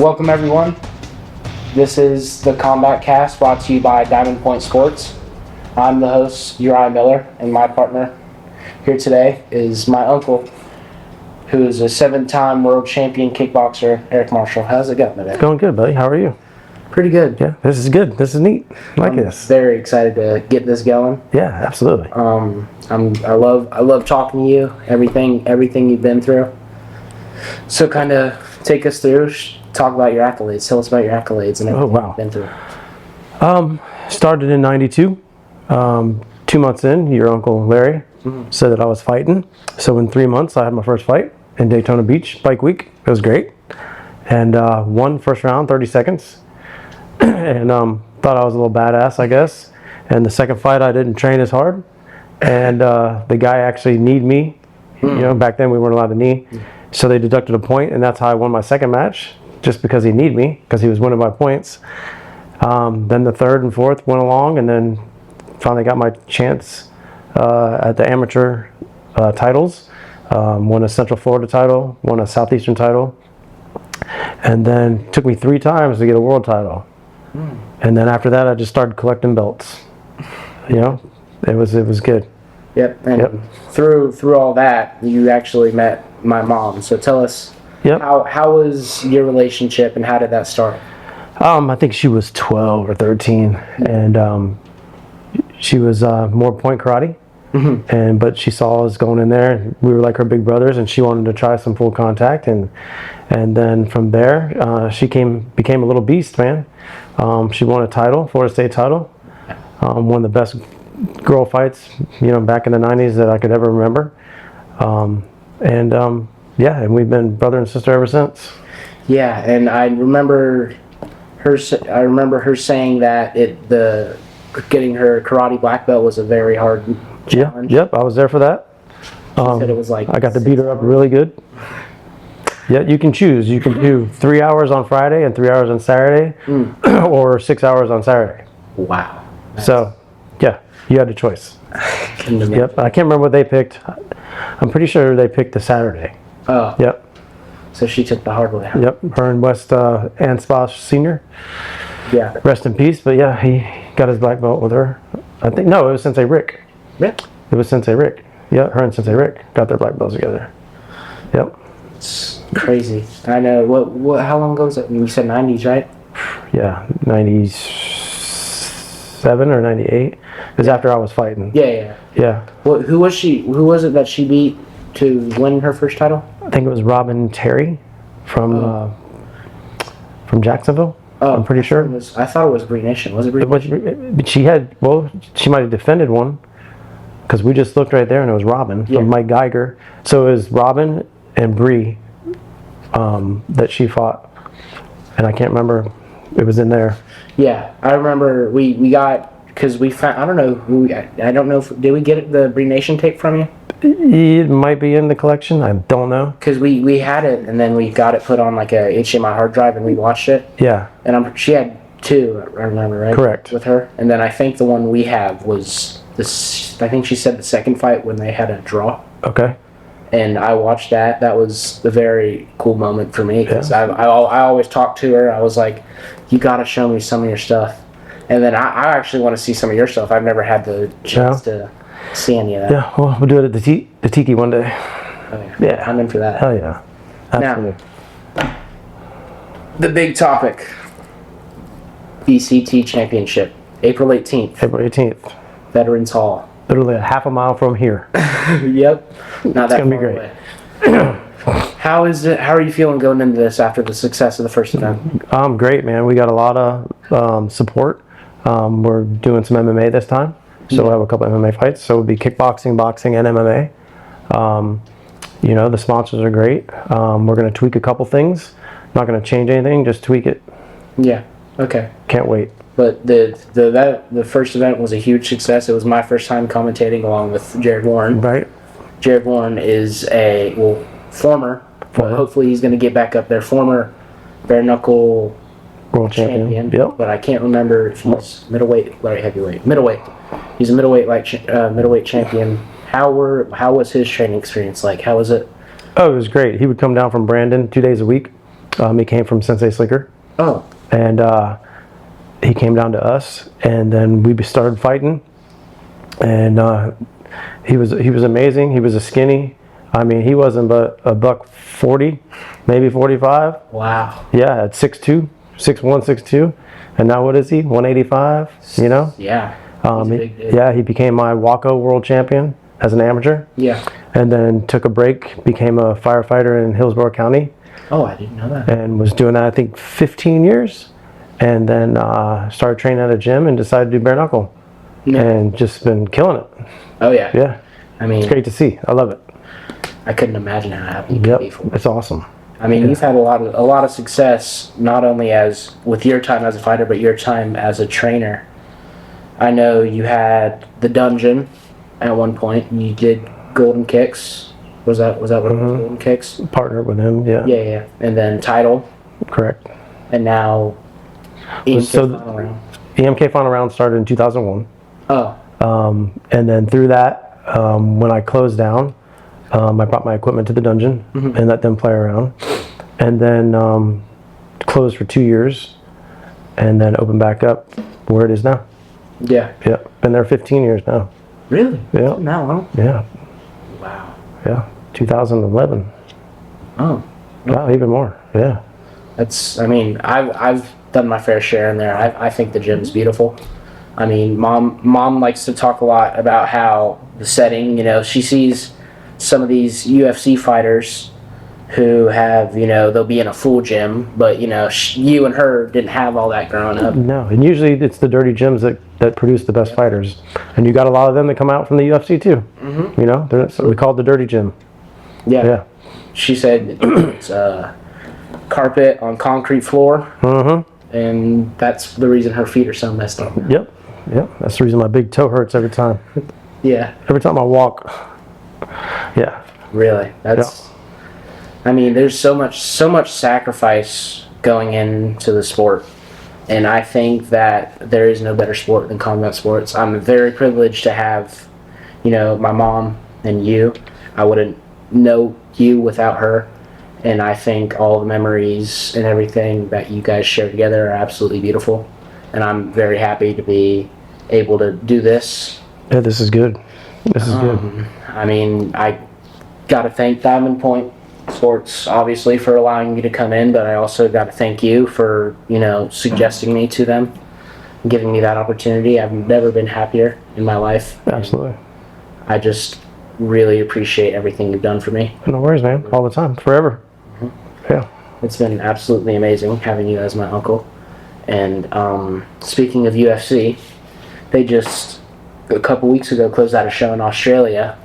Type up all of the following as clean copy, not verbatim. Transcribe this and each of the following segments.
Welcome everyone. This is the Combat Cast brought to you by Diamond Point Sports. I'm the host, Uriah Miller, and my partner here today is my uncle, who is a 7-time world champion kickboxer, Eric Marshall. How's it going today? It's going good, buddy. How are you? Pretty good. Yeah, this is good. This is neat. I like this. Very excited to get this going. Yeah, absolutely. I love talking to you. Everything you've been through. So kind of take us through. Talk about your accolades. Tell us about your accolades and everything you've been through. Started in '92. 2 months in, your uncle Larry said that I was fighting. So in 3 months, I had my first fight in Daytona Beach Bike Week. It was great, and won first round, 30 seconds, and thought I was a little badass, I guess. And the second fight, I didn't train as hard, and the guy actually kneed me. You know, back then we weren't allowed to knee, so they deducted a point, and that's how I won my second match, just because he kneed me, because he was winning by points. Then the third and fourth went along, and then finally got my chance at the amateur titles. Won a Central Florida title, won a Southeastern title, and then took me 3 times to get a world title. And then after that, I just started collecting belts. You know, it was good. Yep. And through all that, you actually met my mom. So tell us, how was your relationship and how did that start? I think she was 12 or 13, and she was more point karate. But she saw us going in there, and we were like her big brothers, and she wanted to try some full contact, and then from there she became a little beast, man. She won a title, Florida State title, one of the best girl fights, back in the 90s that I could ever remember. And we've been brother and sister ever since. Yeah, and I remember her saying that getting her karate black belt was a very hard challenge. Yep, I was there for that. She said it was like I got to beat her up really good. Yeah, you can choose. You can do 3 hours on Friday and 3 hours on Saturday, or 6 hours on Saturday. Wow. So, yeah, you had a choice. Yep, I can't remember what they picked. I'm pretty sure they picked the Saturday. Oh. Yep. So she took the hard way. Huh? Yep, her and West Anspaugh Sr. Yeah. Rest in peace, but yeah, he got his black belt with her. it was Sensei Rick. Yeah. It was Sensei Rick. Yeah, her and Sensei Rick got their black belts together. Yep. It's crazy. I know. What? How long ago was it? You said 90s, right? Yeah, 97 or 98. It was after I was fighting. Yeah. Well, who was she? Who was it that she beat to win her first title? I think it was Robin Terry from Jacksonville. Oh, I'm pretty sure. I thought it was Green Nation. Was it Green Nation? She might have defended one, because we just looked right there and it was Robin from Mike Geiger. So it was Robin and Bree that she fought, and I can't remember. It was in there. Yeah, I remember we got, because we found, I don't know did we get the Bree Nation tape from you? It might be in the collection. I don't know. Because we had it, and then we got it put on like a HDMI hard drive, and we watched it. Yeah. And she had 2, I remember, right? Correct. With her, and then I think the one we have was this. I think she said the second fight when they had a draw. Okay. And I watched that. That was a very cool moment for me, because I always talked to her. I was like, you got to show me some of your stuff. And then I actually want to see some of your stuff. I've never had the chance to see any of that. Yeah, well, we'll do it at the Tiki one day. Oh, yeah. I'm in for that. Hell yeah. Absolutely. Now, the big topic, VCT Championship, April 18th. April 18th. Veterans Hall. Literally a half a mile from here. Yep. Not that It's going to be far great. away. How is it? How are you feeling going into this after the success of the first event? Great, man. We got a lot of support. We're doing some MMA this time, so we'll have a couple of MMA fights. So it'll be kickboxing, boxing, and MMA. The sponsors are great. We're going to tweak a couple things. Not going to change anything, just tweak it. Yeah. Okay. Can't wait. But the first event was a huge success. It was my first time commentating along with Jared Warren. Right. Jared Warren is former. But hopefully he's going to get back up there. Former bare knuckle world champion. Yep. But I can't remember if he's middleweight, light heavyweight, middleweight. He's a middleweight middleweight champion. How was his training experience like? How was it? Oh, it was great. He would come down from Brandon 2 days a week He came from Sensei Slicker, Oh, and he came down to us, and then we started fighting. And he was amazing. He was a skinny. I mean, he wasn't but a buck 40, maybe 45. wow. Yeah, at 6'2", 6'1", 6'2", and now what is he? 185. You know. Yeah. He's a big dude. Yeah, he became my Waco world champion as an amateur, Yeah. and then took a break, became a firefighter in Hillsborough County, Oh, I didn't know that. and was doing that I think 15 years, and then started training at a gym and decided to do bare knuckle, Yeah. and just been killing it. Oh, yeah. Yeah, I mean, it's great to see. I love it. I couldn't imagine how happy you could Yep, be for. it's awesome. I mean, you've had a lot of success, not only as with your time as a fighter, but your time as a trainer. I know you had the dungeon at one point. You did Golden Kicks. Was that what it was? Golden Kicks? Partnered with him, yeah, Yeah, yeah. And then Title, correct. and now EMK So Final Round. EMK Final Round started in 2001, Oh, and then through that, when I closed down, I brought my equipment to the dungeon and let them play around, and then closed for 2 years, and then opened back up where it is now. yeah. Yeah, been there 15 years now. Really? Yeah, Now, huh? yeah, Wow. yeah. 2011. Oh, Wow, even more. Yeah, that's. I mean, I've done my fair share in there. I think the gym's beautiful. I mean, mom likes to talk a lot about how the setting. You know, she sees some of these UFC fighters who have, you know, they'll be in a full gym, but you know, you and her didn't have all that growing up. no, and usually it's the dirty gyms that produce the best fighters, and you got a lot of them that come out from the UFC too. You know, so we call it the dirty gym. Yeah. Yeah. She said it's carpet on concrete floor, and that's the reason her feet are so messed up. Yep. Yep. That's the reason my big toe hurts every time. Yeah. Every time I walk. Yeah. Really, that's. I mean, there's so much sacrifice going into the sport, and I think that there is no better sport than combat sports. I'm very privileged to have, you know, my mom and you. I wouldn't know you without her, and I think all the memories and everything that you guys share together are absolutely beautiful, and I'm very happy to be able to do this. Yeah, this is good. This is good. I mean, I got to thank Diamond Point Sports, obviously, for allowing me to come in, but I also got to thank you for, you know, suggesting me to them, giving me that opportunity. I've never been happier in my life. Absolutely. I just really appreciate everything you've done for me. No worries, man. All the time. Forever. Yeah. It's been absolutely amazing having you as my uncle. And speaking of UFC, they just, a couple weeks ago, closed out a show in Australia.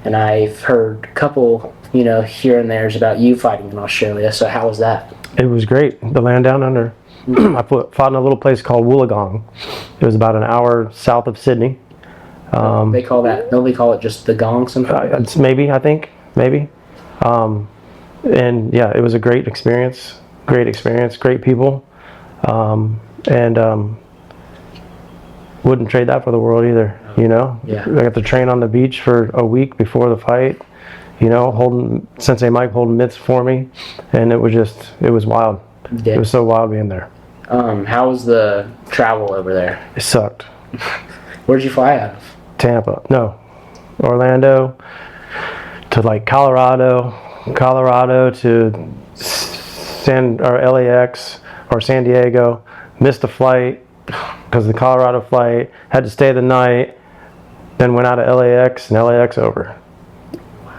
And I've heard a couple, you know, here and there's about you fighting in Australia. So how was that? It was great. The land down under. I fought in a little place called Wollongong. It was about an hour south of Sydney. They call that, don't they call it just the gong sometimes? It's maybe, I think, maybe. And yeah, it was a great experience. Great people. Wouldn't trade that for the world either, you know? Yeah. I got to train on the beach for a week before the fight, you know, Sensei Mike holding mitts for me, and it was wild. Yeah. It was so wild being there. How was the travel over there? It sucked. Where'd you fly out of? Tampa, no, Orlando, to like Colorado to LAX or San Diego. Missed a flight because of the Colorado flight. Had to stay the night. Then went out to LAX and LAX over.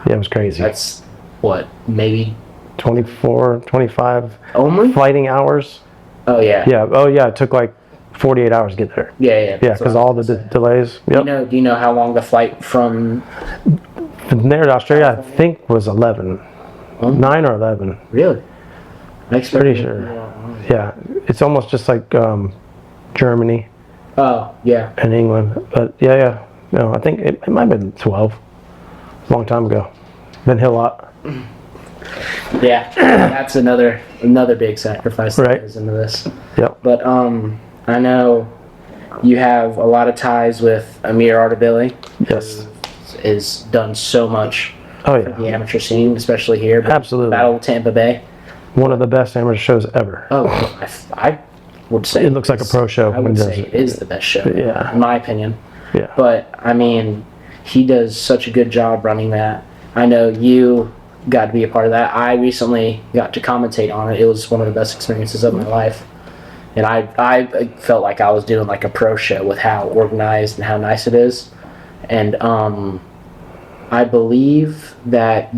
Yeah, it was crazy. That's what, maybe 24, 25 only? flighting hours. Oh yeah. Yeah. Oh yeah. It took like 48 hours to get there. Yeah. Yeah, That's because what I all was the gonna say. delays. Yep. Do you know how long the flight from? From there to Australia, I think was 11, 9 or 11. Really? I expected Pretty sure. Yeah, it's almost just like Germany Oh yeah. and England. But yeah. No, I think it might have been 12. A long time ago. Been hit a lot. Yeah. That's another big sacrifice that Right. goes into this. Yep. But I know you have a lot of ties with Amir Ardabili. Yes. Is done so much Oh for the yeah. amateur scene, especially here. But Absolutely. Battle of Tampa Bay. One of the best amateur shows ever. Oh, I would say It looks like a pro show I when would he does say it. it is the best show, Yeah. in my opinion. Yeah. But I mean, he does such a good job running that. I know you got to be a part of that. I recently got to commentate on it. It was one of the best experiences of my life. And I felt like I was doing like a pro show with how organized and how nice it is. And I believe that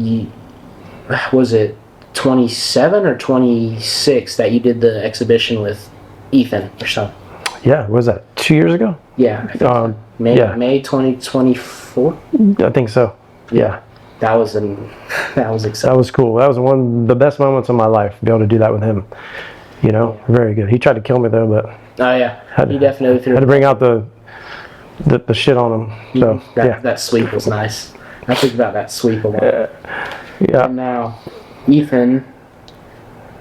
was it 27 or 26 that you did the exhibition with Ethan or something. Yeah, what was that 2 years ago? Yeah, Yeah. May 2024. I think so. Yeah. That was exciting. That was cool. That was one of the best moments of my life, to be able to do that with him. You know, very good. He tried to kill me though, but Oh yeah, he definitely threw had to bring out the shit on him. So that sweep was nice. I think about that sweep a lot. yeah. And now, Ethan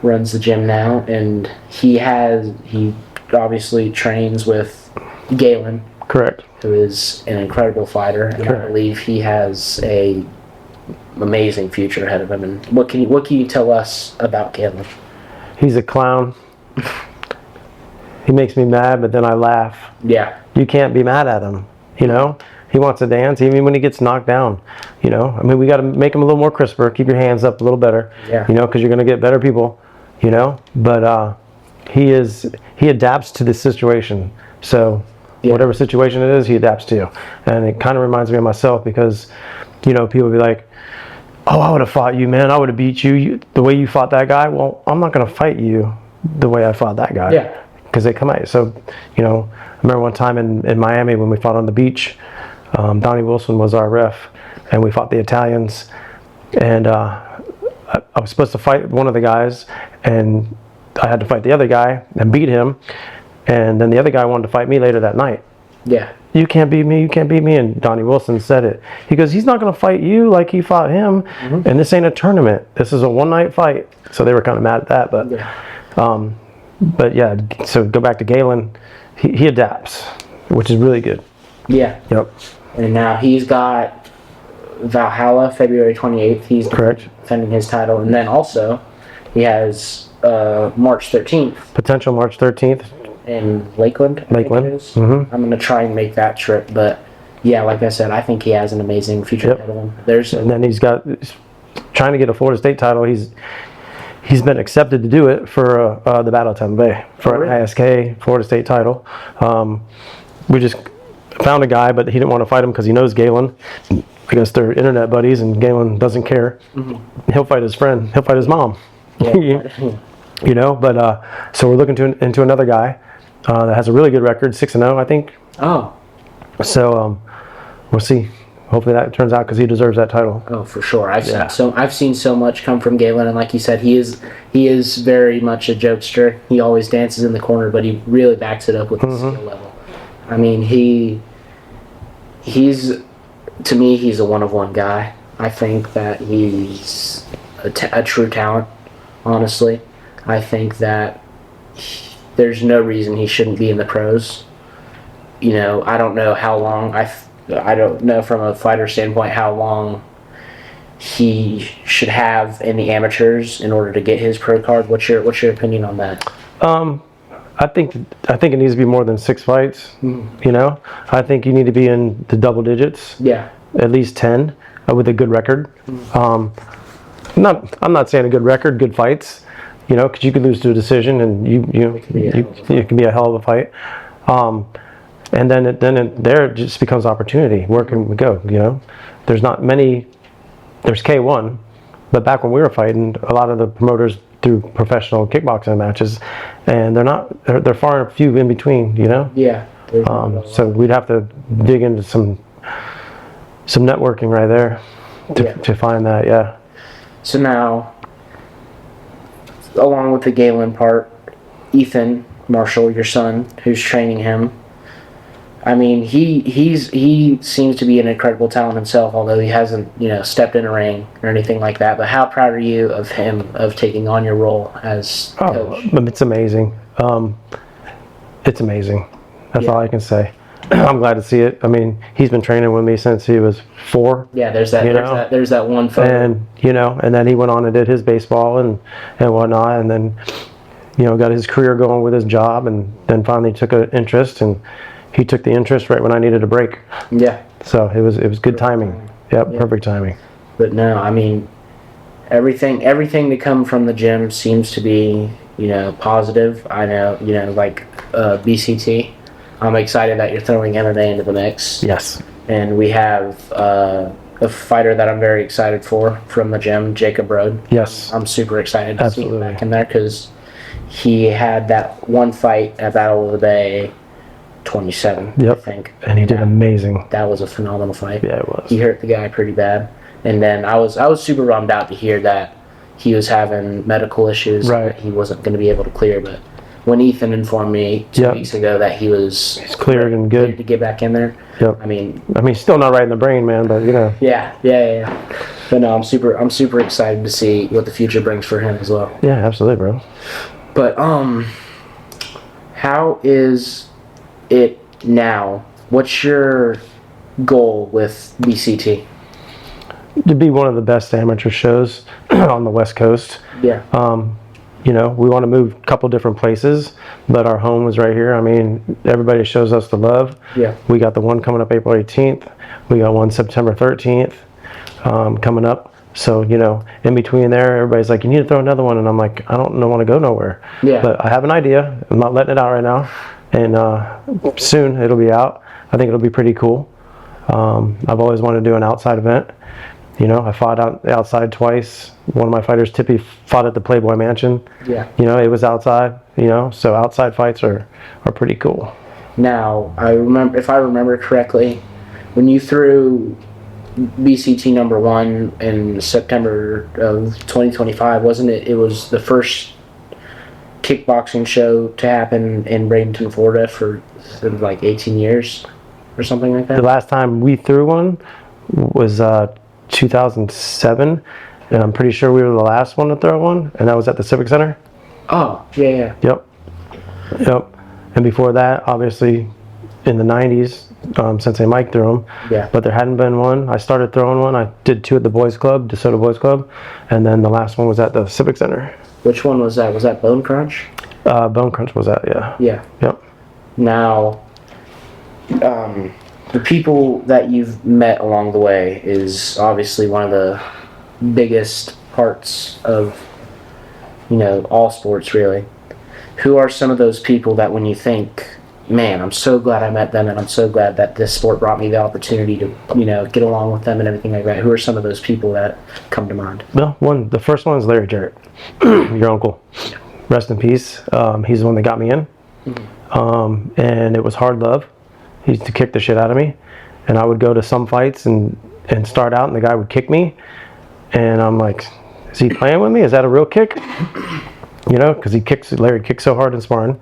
runs the gym now, and he obviously trains with Galen, Correct. who is an incredible fighter, and I Correct. believe he has a amazing future ahead of him. And what can you tell us about Galen? He's a clown. He makes me mad, but then I laugh. Yeah, You can't be mad at him. You know, he wants to dance even when he gets knocked down. You know, I mean, we got to make him a little more crisper. Keep your hands up a little better. Yeah. You know, because you're going to get better people. You know, but he adapts to the situation. So whatever situation it is, he adapts to. And it kind of reminds me of myself because, you know, people be like, "Oh, I would have fought you, man. I would have beat you the way you fought that guy." Well, I'm not going to fight you the way I fought that guy. Yeah. Because they come at. So, you know, I remember one time in Miami when we fought on the beach, Donnie Wilson was our ref, and we fought the Italians. And I was supposed to fight one of the guys, and I had to fight the other guy and beat him. And then the other guy wanted to fight me later that night. yeah, You can't beat me, you can't beat me. And Donnie Wilson said it. He goes, he's not going to fight you like he fought him. And this ain't a tournament. This is a one-night fight. So they were kind of mad at that. But yeah, so go back to Galen. He adapts, which is really good. yeah. Yep. And now he's got Valhalla February 28th. He's Correct. defending his title, and then also he has March 13th Potential March 13th. in Lakeland. I think Lakeland. it is. I'm gonna try and make that trip, but yeah, like I said, I think he has an amazing future Yep. ahead of him. There's And then he's trying to get a Florida State title. He's been accepted to do it for the Battle of Tampa Bay for really? an ISK Florida State title. We just found a guy, but he didn't want to fight him because he knows Galen. I guess they're internet buddies, and Galen doesn't care. He'll fight his friend. He'll fight his mom. yeah. You know, but so we're looking into another guy that has a really good record, 6-0, I think. Oh, So we'll see. Hopefully that turns out because he deserves that title. oh, for sure. I've Yeah. seen so much come from Galen, and like you said, he is very much a jokester. He always dances in the corner, but he really backs it up with his skill level. I mean, he's to me, he's a one-of-one guy. I think that he's a true talent. Honestly, I think that there's no reason he shouldn't be in the pros. You know, I don't know how long I don't know from a fighter standpoint how long he should have in the amateurs in order to get his pro card. What's your opinion on that? I think it needs to be more than 6 fights. You know, I think you need to be in the double digits, Yeah, at least 10, with a good record. I'm not saying a good record, good fights. You know, because you could lose to a decision, and it can be a hell of a fight. And then it just becomes opportunity. Where can we go? You know, there's not many. There's K1, but back when we were fighting, a lot of the promoters threw professional kickboxing matches, and they're far and few in between. You know. yeah. So we'd have to dig into some networking right there to find that. Yeah. So now, along with the Galen part, Ethan Marshall, your son, who's training him. I mean, he seems to be an incredible talent himself, although he hasn't, stepped in a ring or anything like that. But how proud are you of him, of taking on your role as coach? It's amazing. It's amazing. That's all I can say. I'm glad to see it. I mean, he's been training with me since he was 4. Yeah, there's that. You There's know? that. There's that one photo. And, and then he went on and did his baseball and whatnot. And then, got his career going with his job, and then finally took an interest, and he took the interest right when I needed a break. Yeah. So it was good timing. Yep, Yeah. perfect timing. But no, I mean, everything to come from the gym seems to be, positive. I know, like BCT. I'm excited that you're throwing MMA into the mix. Yes. And we have a fighter that I'm very excited for from the gym, Jacob Rode. Yes. I'm super excited to see him Absolutely. back in there because he had that one fight at Battle of the Bay 27, Yep. I think. And he did amazing. That was a phenomenal fight. Yeah, it was. He hurt the guy pretty bad. And then I was super bummed out to hear that he was having medical issues Right. that he wasn't going to be able to clear. But when Ethan informed me 2 Yep. weeks ago that he was He's cleared and cleared good. to get back in there, Yep. I mean, Still not right in the brain, man, but yeah. But no, I'm super excited to see what the future brings for him as well. Yeah, absolutely, bro. But how is it now? What's your goal with BCT? To be one of the best amateur shows on the West Coast. Yeah. We want to move a couple different places, but our home is right here. I mean, everybody shows us the love. Yeah. We got the one coming up April 18th. We got one September 13th coming up. So, in between there, everybody's like, you need to throw another one. And I'm like, I don't want to go nowhere. Yeah. But I have an idea. I'm not letting it out right now. And soon it'll be out. I think it'll be pretty cool. I've always wanted to do an outside event. I fought outside twice. One of my fighters, Tippy, fought at the Playboy Mansion. Yeah. It was outside, so outside fights are pretty cool. Now, if I remember correctly, when you threw BCT number 1 in September of 2025, wasn't it? It was the first kickboxing show to happen in Bradenton, Florida for like 18 years or something like The that. last time we threw one was 2007, and I'm pretty sure we were the last one to throw one, and that was at the Civic Center. Oh, yeah. Yep. And before that, obviously, in the 90s, Sensei Mike threw them. Yeah. But there hadn't been one. I started throwing one. I did 2 at the Boys Club, DeSoto Boys Club, and then the last one was at the Civic Center. Which one was that? Was that Bone Crunch? Bone Crunch was that, yeah. Yeah. Yep. Now, the people that you've met along the way is obviously one of the biggest parts of, all sports, really. Who are some of those people that when you think, man, I'm so glad I met them and I'm so glad that this sport brought me the opportunity to, get along with them and everything like that? Who are some of those people that come to mind? Well, the first one is Larry Jarrett, your uncle. Rest in peace. He's the one that got me in. And it was hard love. He used to kick the shit out of me. And I would go to some fights and start out, and the guy would kick me. And I'm like, is he playing with me? Is that a real kick? Because Larry kicks so hard in sparring.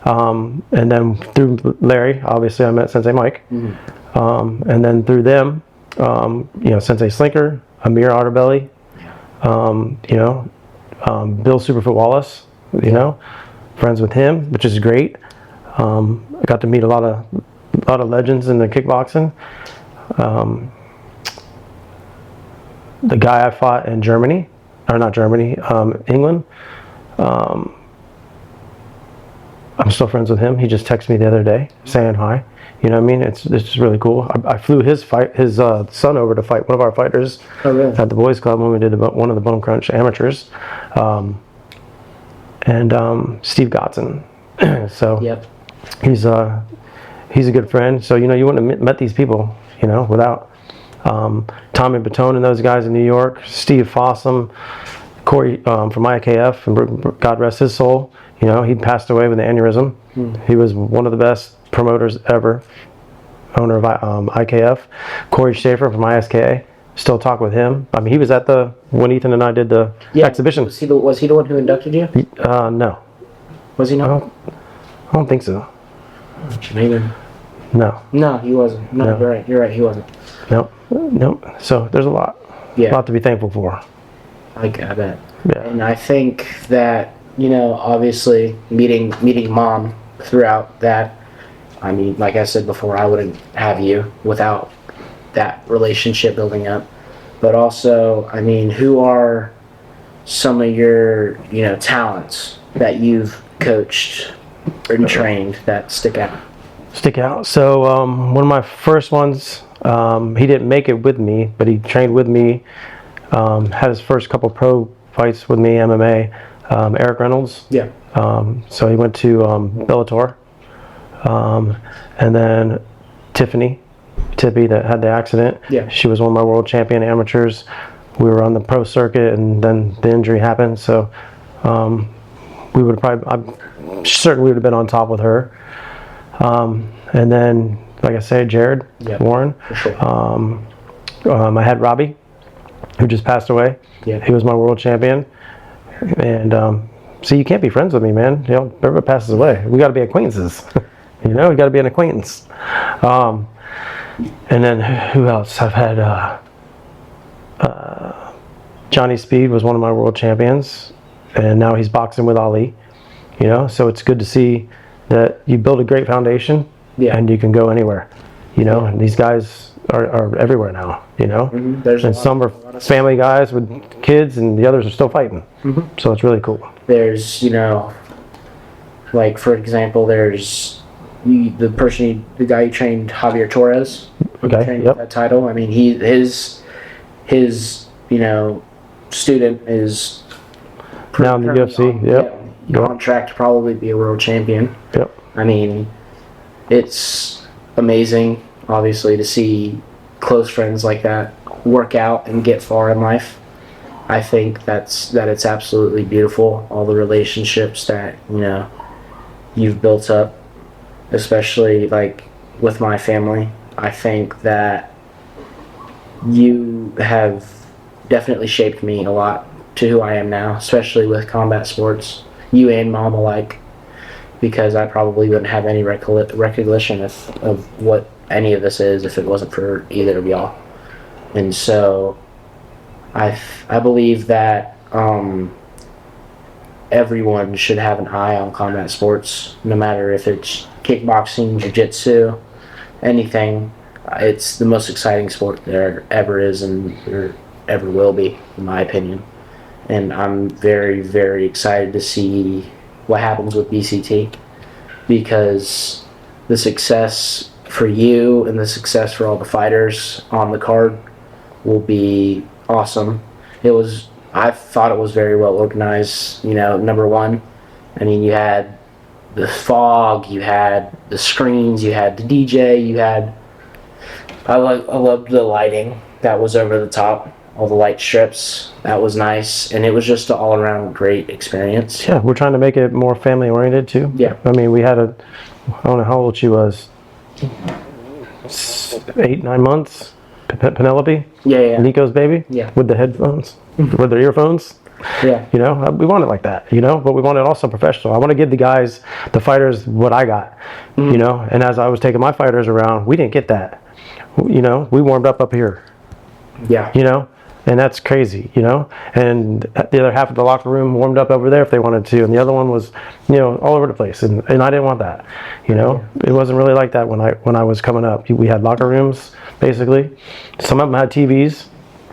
And then through Larry, obviously I met Sensei Mike. And then through them, Sensei Slinker, Amir Otterbelly, Bill Superfoot Wallace, friends with him, which is great. I got to meet a lot of legends in the kickboxing. The guy I fought in Germany, or not Germany, England. I'm still friends with him. He just texted me the other day saying hi. You know what I mean? It's just really cool. I flew his son over to fight one of our fighters Oh, really? at the Boys Club when we did one of the Bone Crunch amateurs. And Steve Gotson. So Yep. he's a good friend. So you wouldn't have met these people, without Tommy Batone and those guys in New York, Steve Fossum, Corey from IKF, and God rest his soul. He passed away with an aneurysm. He was one of the best promoters ever, owner of IKF. Corey Schaefer from ISKA. Still talk with him. I mean, he was at when Ethan and I did the exhibition. Was he the one who inducted you? No. Was he not? I don't think so. Maybe. No. No, he wasn't. No, No. You're right. He wasn't. Nope. So there's a lot to be thankful for. I bet. Yeah. And I think that obviously meeting Mom throughout that, I mean, like I said before, I wouldn't have you without that relationship building up. But also, I mean, who are some of your, talents that you've coached and trained that stick out? Stick out. So one of my first ones, he didn't make it with me, but he trained with me. Had his first couple pro fights with me, MMA. Eric Reynolds. Yeah. So he went to Bellator. And then Tippy that had the accident. Yeah. She was one of my world champion amateurs. We were on the pro circuit, and then the injury happened. So we would I'm certain we would have been on top with her. And then, like I said, Jared Warren. For sure. I had Robbie, who just passed away. Yeah. He was my world champion. And see, you can't be friends with me, man. Everybody passes away. We got to be acquaintances. We got to be an acquaintance. And then who else? I've had Johnny Speed was one of my world champions, and now he's boxing with Ali. So it's good to see that you build a great foundation, and you can go anywhere. And these guys are everywhere now. Mm-hmm. And some are family guys with kids, and the others are still fighting. Mm-hmm. So it's really cool. There's, like for example, there's the guy you trained, Javier Torres. Okay. Trained Yep. that title. I mean, his student is Now in the UFC. Yep. On track to probably be a world champion. Yep. I mean, it's amazing, obviously, to see close friends like that work out and get far in life. I think that it's absolutely beautiful, all the relationships that you've built up, especially like with my family. I think that you have definitely shaped me a lot to who I am now, especially with combat sports. You and Mom alike, because I probably wouldn't have any recognition of what any of this is if it wasn't for either of y'all. And so I believe that everyone should have an eye on combat sports, no matter if it's kickboxing, jiu-jitsu, anything. It's the most exciting sport there ever is and there ever will be, in my opinion. And I'm very, very excited to see what happens with BCT, because the success for you and the success for all the fighters on the card will be awesome. I thought it was very well organized, number one. I mean, you had the fog, you had the screens, you had the DJ, I loved the lighting that was over the top, all the light strips. That was nice, and it was just an all-around great experience. Yeah, we're trying to make it more family-oriented too. Yeah. I mean, we had I don't know how old she was, 8, 9 months. Penelope. Yeah. Nico's baby. Yeah. With the headphones, with their earphones. Yeah. We want it like that. But we want it also professional. I want to give the fighters, what I got. Mm-hmm. And as I was taking my fighters around, we didn't get that. We warmed up here. Yeah. And that's crazy, and the other half of the locker room warmed up over there if they wanted to, and the other one was, all over the place, and I didn't want that, It wasn't really like that when I was coming up. We had locker rooms, basically. Some of them had TVs.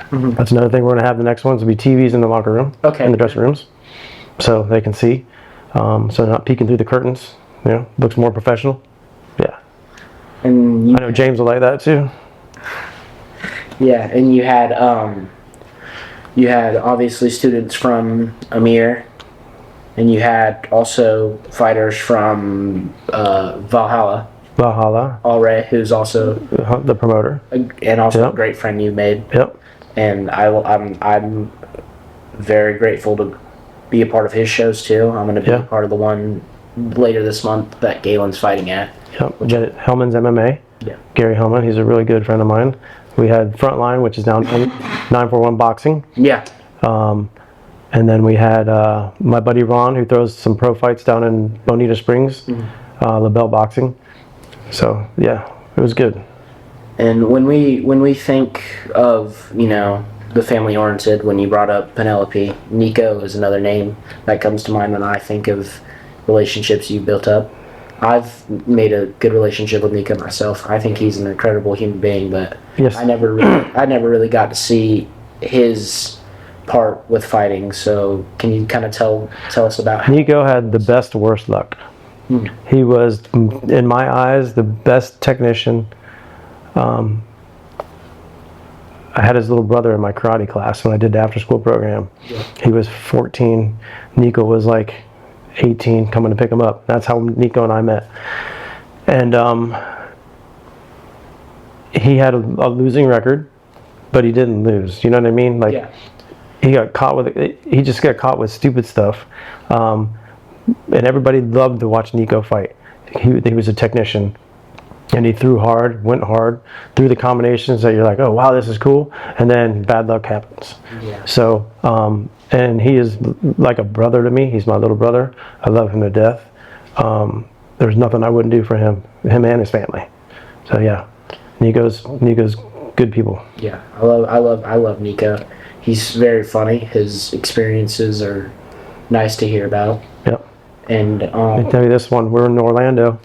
Mm-hmm. That's another thing we're going to have. The next ones will be TVs in the locker room, in the dressing rooms, so they can see, so they're not peeking through the curtains, looks more professional. Yeah. And I know James will like that too. Yeah, and you had obviously students from Amir, and you had also fighters from Valhalla, Alray, who's also the promoter, and also a great friend you made. Yep. And I'm very grateful to be a part of his shows too. I'm going to be a part of the one later this month that Galen's fighting at. Yep. Hellman's MMA. Yeah. Gary Hellman, he's a really good friend of mine. We had Frontline, which is down 941 Boxing. Yeah. And then we had my buddy Ron, who throws some pro fights down in Bonita Springs, LaBelle Boxing. So yeah, it was good. And when we think of the family oriented, when you brought up Penelope, Nico is another name that comes to mind when I think of relationships you built up. I've made a good relationship with Nico myself. I think he's an incredible human being, but Yes. I never really got to see his part with fighting. So can you kind of tell us about him? Nico had the best worst luck. He was, in my eyes, the best technician. I had his little brother in my karate class when I did the after school program. Yeah. He was 14. Nico was like 18, coming to pick him up. That's how Nico and I met. And he had a losing record, but he didn't lose. You know what I mean? Like, Yeah. he just got caught with stupid stuff. And everybody loved to watch Nico fight. He was a technician. And he threw hard, went hard, threw the combinations that you're like, oh, wow, this is cool. And then bad luck happens. Yeah. So, and he is like a brother to me. He's my little brother. I love him to death. There's nothing I wouldn't do for him and his family. So yeah, Nico's good people. Yeah. I love Nico. He's very funny. His experiences are nice to hear about. Yep. And Let me tell you this one. We're in Orlando,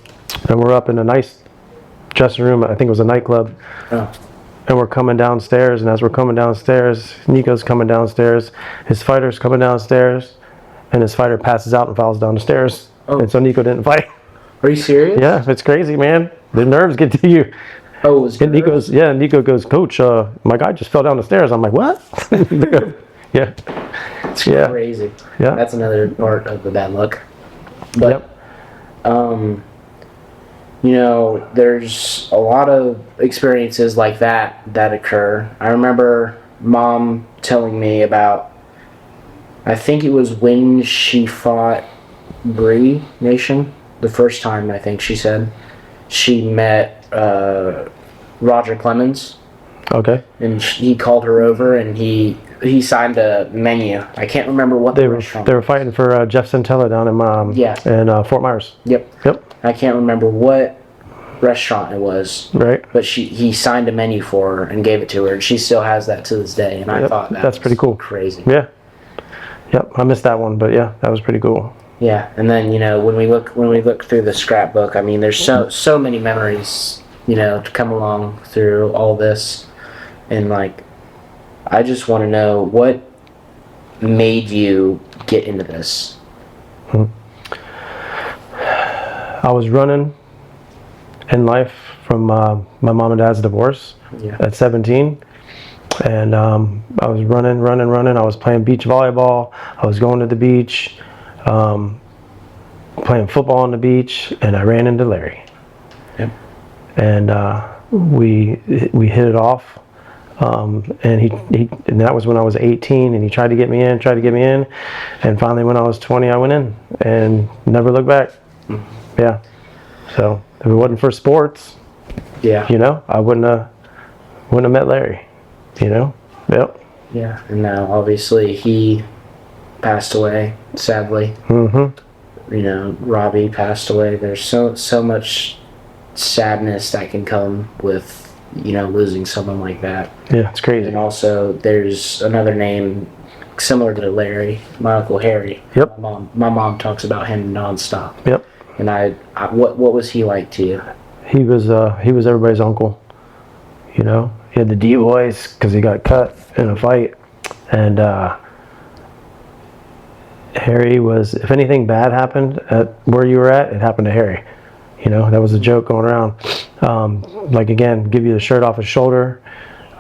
and we're up in a nice dressing room. I think it was a nightclub. oh, And we're coming downstairs, and as we're coming downstairs, Nico's coming downstairs, his fighter's coming downstairs, and his fighter passes out and falls down the stairs. Oh. And so Nico didn't fight. are you serious? Yeah, it's crazy, man. The nerves get to you. Oh, it was And Nico goes, Coach, my guy just fell down the stairs. I'm like, what? Yeah. It's Yeah. crazy. Yeah. That's another part of the bad luck. But Yep. you know, there's a lot of experiences like that occur. I remember Mom telling me about, I think it was when she fought Bree Nation, the first time, I think she said, she met Roger Clemens, Okay. and he called her over, and he signed a menu. I can't remember what They the were restaurant. fighting for Jeff Santella down in Yeah. in Fort Myers. Yep. Yep. I can't remember what restaurant it was, Right. but he signed a menu for her and gave it to her, and she still has that to this day. And I Yep, thought that's was pretty cool. crazy. Yeah. Yep. I missed that one, but yeah, that was pretty cool. Yeah, and then you know when we look through the scrapbook, I mean, there's so many memories, you know, to come along through all this, and like, I just want to know what made you get into this. I was running in life from my mom and dad's divorce Yeah. at 17. And I was running. I was playing beach volleyball. I was going to the beach, playing football on the beach, and I ran into Larry. Yep. And we hit it off. And he and that was when I was 18, and he tried to get me in, and finally when I was 20, I went in and never looked back. Yeah. So if it wasn't for sports, Yeah. you know, I wouldn't have met Larry. You know. Yep. Yeah. And now obviously he passed away, sadly. Mm-hmm. You know, Robbie passed away. There's so much sadness that can come with, you know, losing someone like that. Yeah, it's crazy. And also, there's another name similar to Larry, my Uncle Harry. Yep. My mom talks about him nonstop. Yep. And what was he like to you? He was everybody's uncle. You know, he had the D voice because he got cut in a fight, and Harry was. If anything bad happened at where you were at, it happened to Harry. You know, that was a joke going around. Like again, give you the shirt off his shoulder.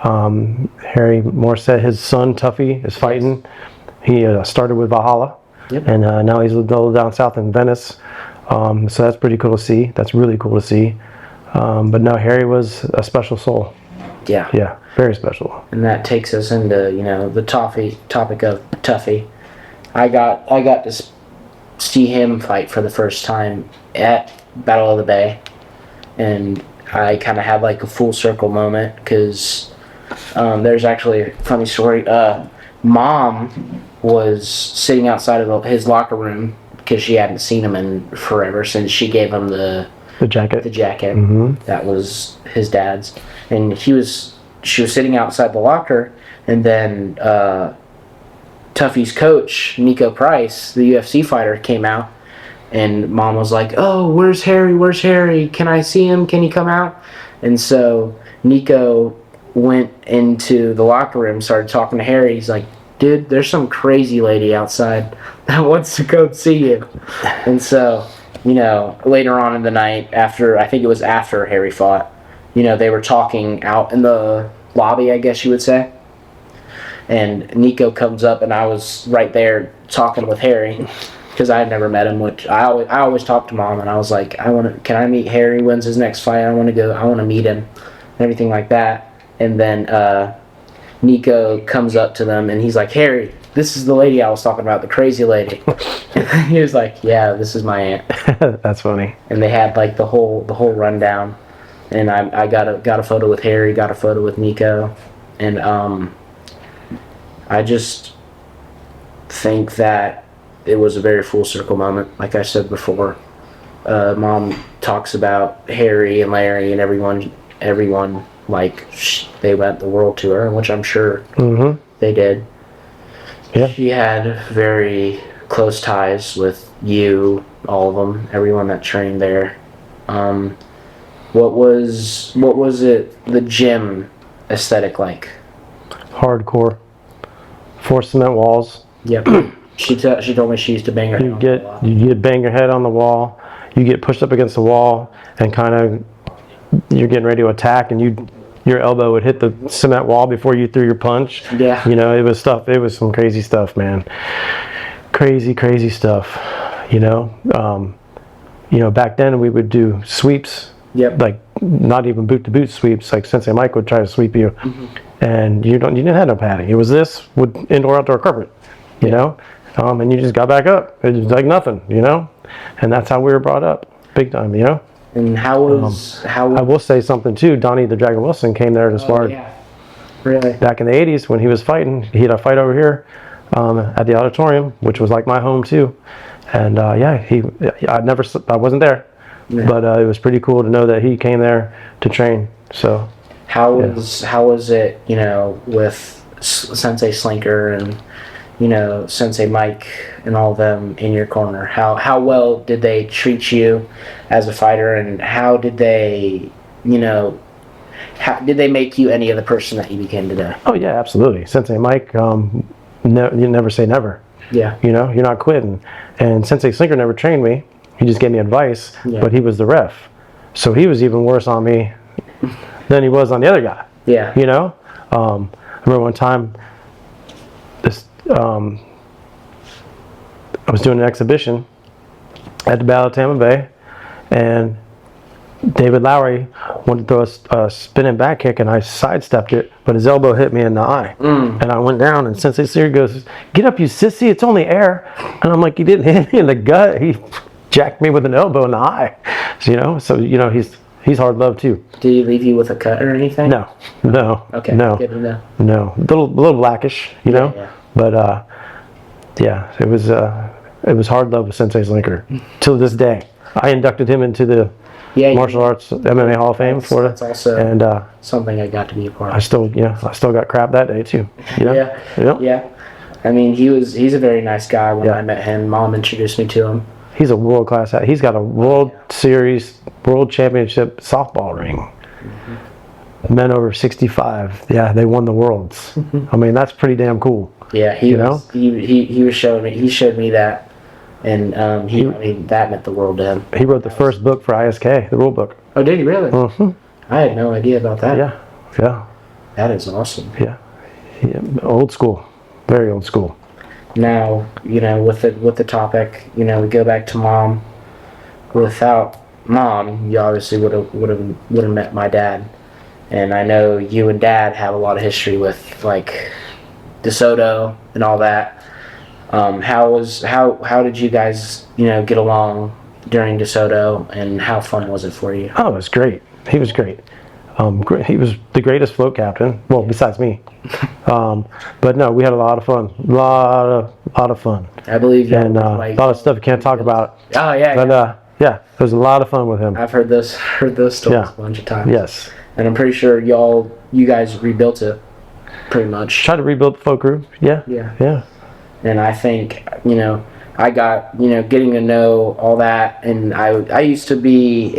Harry Morset, his son Tuffy, is fighting. He started with Valhalla, Yep. and now he's a little down south in Venice. So that's pretty cool to see. That's really cool to see. But no, Harry was a special soul. Yeah. Yeah, very special. And that takes us into, you know, the topic of Tuffy. I got to see him fight for the first time at Battle of the Bay, and I kind of had like a full circle moment because there's actually a funny story. Mom was sitting outside of his locker room because she hadn't seen him in forever since she gave him the jacket. Mm-hmm. That was his dad's, and she was sitting outside the locker, and then Tuffy's coach Nico Price, the UFC fighter, came out, and Mom was like, "Oh, where's Harry? Where's Harry? Can I see him? Can he come out?" And so Nico went into the locker room, started talking to Harry. He's like, "Dude, there's some crazy lady outside that wants to come see you." And so, later on in the night, I think it was after Harry fought, they were talking out in the lobby, I guess you would say. And Nico comes up, and I was right there talking with Harry because I had never met him. Which I always talk to Mom, and I was like, can I meet Harry? When's his next fight? I want to meet him, and everything like that. And then Nico comes up to them, and he's like, "Harry, this is the lady I was talking about, the crazy lady." And he was like, "Yeah, this is my aunt." That's funny. And they had like the whole rundown, and I got a photo with Harry, got a photo with Nico, and I just think that it was a very full circle moment. Like I said before, Mom talks about Harry and Larry and everyone like they went the world tour, which I'm sure they did. Yeah. She had very close ties with you, all of them, everyone that trained there. What was it, the gym aesthetic like? Hardcore. 4 cement walls. Yep. She told me she used to bang her head on the wall. You bang your head on the wall. You get pushed up against the wall, and kind of you're getting ready to attack, and your elbow would hit the cement wall before you threw your punch. Yeah. It was stuff. It was some crazy stuff, man. Crazy stuff. Back then we would do sweeps. Yep. Like not even boot to boot sweeps. Like Sensei Mike would try to sweep you, and you didn't have no padding. It was this with indoor outdoor carpet. And you just got back up. It was like nothing. And that's how we were brought up, big time. And how I will say something too. Donnie the Dragon Wilson came there to spar. Yeah. Really? Back in the 80s when he was fighting. He had a fight over here at the auditorium, which was like my home too. And I wasn't there, but it was pretty cool to know that he came there to train. So how was it, with Sensei Slinker and Sensei Mike and all of them in your corner? How well did they treat you as a fighter, and how did they, how did they make you any of the person that you became today? Oh yeah, absolutely. Sensei Mike, you never say never. Yeah. You're not quitting. And Sensei Slinker never trained me. He just gave me advice, but he was the ref. So he was even worse on me than he was on the other guy. Yeah. I remember one time I was doing an exhibition at the Battle of Tampa Bay, and David Lowery wanted to throw a spinning back kick, and I sidestepped it, but his elbow hit me in the eye. And I went down, and Sensei Slinker goes, "Get up, you sissy, it's only air." And I'm like, "He didn't hit me in the gut, he jacked me with an elbow in the eye." He's hard love too. Did he leave you with a cut or anything? No. Okay. No. Good to know. No. A little blackish, Yeah. But it was hard love with Sensei Slinker till this day. I inducted him into the Martial Arts MMA Hall of Fame in Florida. That's also and something I got to be a part of. I still got crap that day too. Yeah. I mean, he's a very nice guy. When I met him, Mom introduced me to him. He's a world class. He's got a World Series, World Championship softball ring. Men over 65. Yeah, they won the worlds. I mean, that's pretty damn cool. Yeah, he was showing me. He showed me that, and that meant the world to him. He wrote the first book for ISK, the rule book. Oh, did he really? I had no idea about that. Yeah. That is awesome. Yeah. Old school, very old school. Now, with the topic, we go back to Mom. Without Mom, you obviously would have met my dad, and I know you and Dad have a lot of history with like DeSoto and all that. How did you guys get along during DeSoto, and how fun was it for you? Oh, it was great. He was great. He was the greatest float captain. Well, besides me. But no, we had a lot of fun. Lot of fun. I believe you. And a lot of stuff you can't talk about. Oh yeah. But it was a lot of fun with him. I've heard those stories a bunch of times. Yes. And I'm pretty sure you guys rebuilt it, pretty much. Tried to rebuild the folk group. Yeah. And I think I got, getting to know all that, and I used to be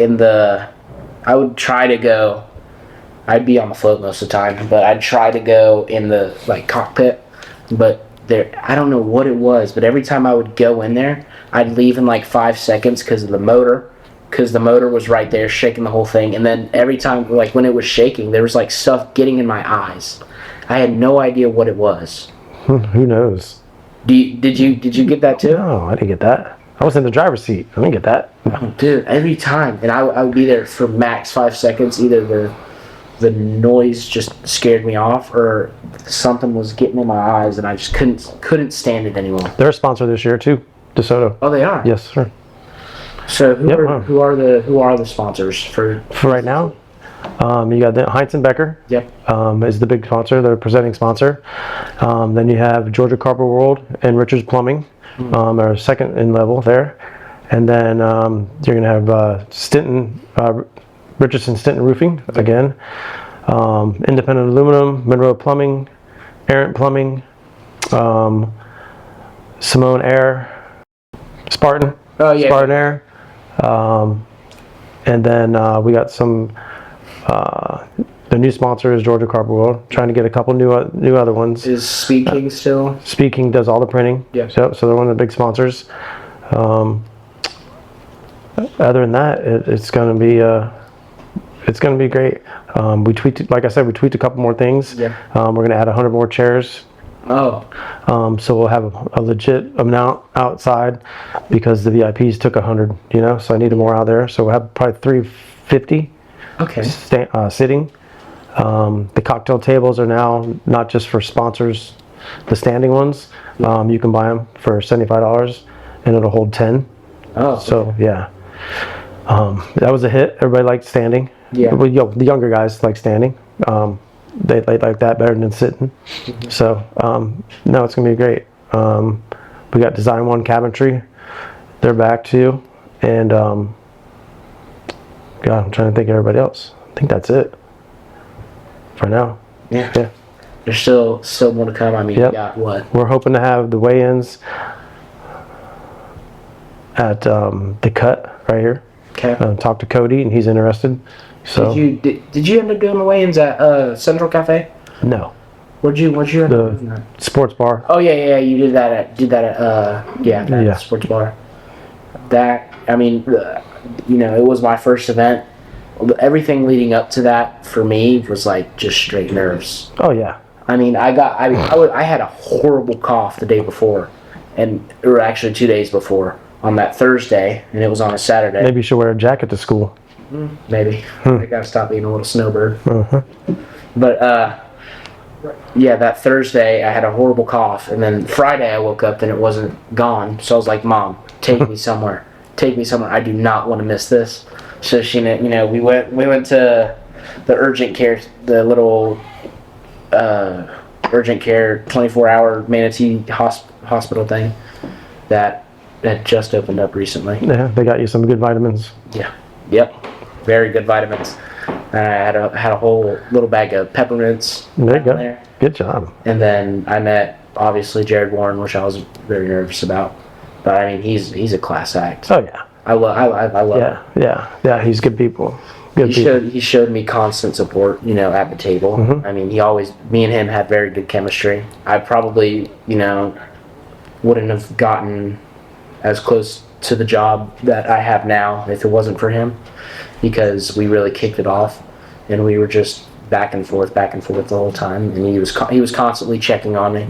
I would try to go, I'd be on the float most of the time, but I'd try to go in the, like, cockpit, but I don't know what it was, but every time I would go in there, I'd leave in, like, 5 seconds because the motor was right there shaking the whole thing, and then every time, like, when it was shaking, there was, like, stuff getting in my eyes. I had no idea what it was. Who knows? Did you get that too? No, I didn't get that. I was in the driver's seat. I didn't get that. Oh, dude, every time, and I would be there for max 5 seconds. Either the noise just scared me off, or something was getting in my eyes, and I just couldn't stand it anymore. They're a sponsor this year too, DeSoto. Oh, they are. Yes, sir. So who are the sponsors for right now? You got Heinz and Becker. Yep. Is the big sponsor, the presenting sponsor. Then you have Georgia Carpet World and Richards Plumbing, are second in level there. And then you're going to have Richardson Stinton Roofing again. Independent Aluminum, Monroe Plumbing, Errant Plumbing, Simone Air, Spartan. Oh, yeah. Spartan Air. And then we got some. The new sponsor is Georgia Carpet World. Trying to get a couple new other ones. Is Speed King still? Speed King does all the printing. Yeah. So they're one of the big sponsors. Other than that, it's going to be great. We tweaked, like I said, a couple more things. Yeah. We're going to add 100 more chairs. Oh. So we'll have a legit amount outside because the VIPs took 100. So I needed more out there. So we'll have probably 350. Okay. Sitting. The cocktail tables are now not just for sponsors, the standing ones. You can buy them for $75 and it'll hold 10. Oh. So yeah. That was a hit. Everybody liked standing. Yeah. Well, the younger guys like standing. They like that better than sitting. Mm-hmm. So no, it's gonna be great. We got Design One Cabinetry. They're back too, and God, I'm trying to think of everybody else. I think that's it for now. Yeah. Yeah. There's still more to come. I mean, Yep. you got what? We're hoping to have the weigh-ins at the Cut right here. Okay. Talk to Cody, and he's interested. So Did you end up doing the weigh-ins at Central Cafe? no, Where'd you end up doing that? sports bar. Oh yeah, you did that at Yeah. sports bar. That, I mean, it was my first event. Everything leading up to that for me was like just straight nerves. Oh yeah. I mean, I had a horrible cough the day before, or actually 2 days before, on that Thursday, and it was on a Saturday. Maybe you should wear a jacket to school. Maybe. I gotta stop being a little snowbird. Uh-huh. But yeah, that Thursday I had a horrible cough, and then Friday I woke up and it wasn't gone. So I was like, "Mom, take me somewhere. Take me somewhere. I do not want to miss this." So she, we went to the urgent care, the little urgent care 24-hour Manatee hospital thing that just opened up recently. Yeah, they got you some good vitamins. Yeah. Yep. Very good vitamins. And I had a whole little bag of peppermints. There you go. There. Good job. And then I met obviously Jared Warren, which I was very nervous about. But I mean, he's a class act. Oh yeah. I love him. Yeah. He's good people. Good people. He showed me constant support, at the table. Mhm. I mean, me and him had very good chemistry. I probably, wouldn't have gotten as close to the job that I have now if it wasn't for him, because we really kicked it off, and we were just back and forth the whole time. And he was constantly checking on me.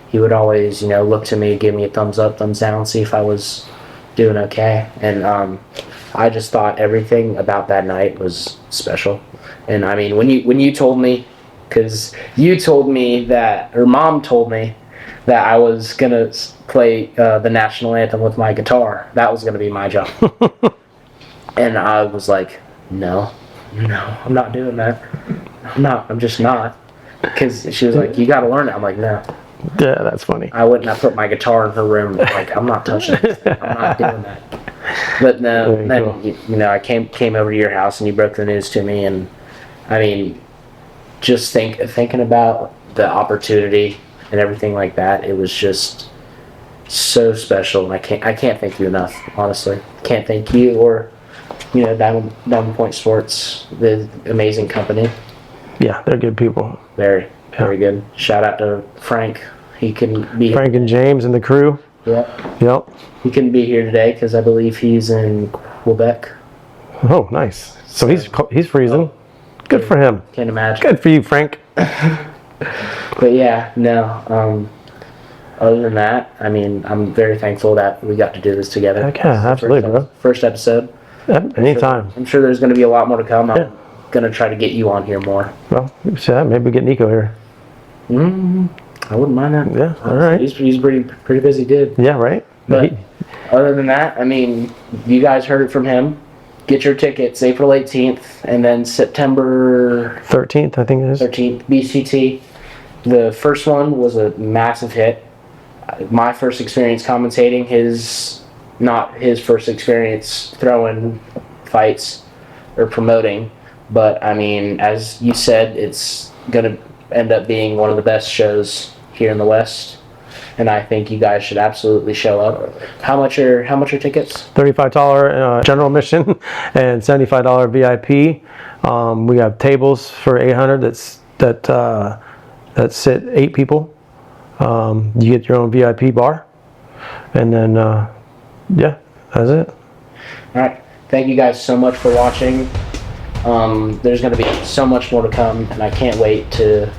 He would always, look to me, give me a thumbs up, thumbs down, see if I was doing okay. And I just thought everything about that night was special. And I mean, when you told me, because you told me that, or Mom told me that I was gonna play the national anthem with my guitar. That was gonna be my job. And I was like, no, I'm not doing that. I'm just not. Because she was like, you gotta learn it. I'm like, no. Yeah, that's funny. I wouldn't have put my guitar in her room. Like, I'm not touching it. I'm not doing that. But no, then, I came over to your house and you broke the news to me. And I mean, just thinking about the opportunity and everything like that, it was just, so special, and I can't thank you enough. Honestly, can't thank you or Diamond Point Sports, the amazing company. Yeah, they're good people. Very good. Shout out to Frank. He can be Frank and James and the crew. Yep. He couldn't be here today because I believe he's in Quebec. Oh, nice. So he's freezing. Good for him. Can't imagine. Good for you, Frank. But yeah, no. Other than that, I mean, I'm very thankful that we got to do this together. Heck yeah, absolutely, bro. First episode. Anytime. I'm sure there's going to be a lot more to come. I'm going to try to get you on here more. Well, maybe we get Nico here. I wouldn't mind that. Yeah, all right. He's pretty busy dude. Yeah, right. But other than that, I mean, you guys heard it from him. Get your tickets April 18th and then September 13th, I think it is. 13th, BCT. The first one was a massive hit. My first experience commentating, not his first experience throwing fights or promoting. But, I mean, as you said, it's going to end up being one of the best shows here in the West. And I think you guys should absolutely show up. How much are tickets? $35 general admission and $75 VIP. We have tables for 800 that sit 8 people. You get your own VIP bar, and then yeah, that's it. All right. Thank you guys so much for watching. There's going to be so much more to come, and I can't wait to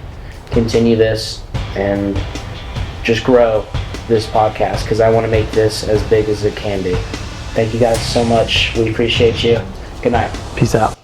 continue this and just grow this podcast because I want to make this as big as it can be. Thank you guys so much. We appreciate you. Good night. Peace out.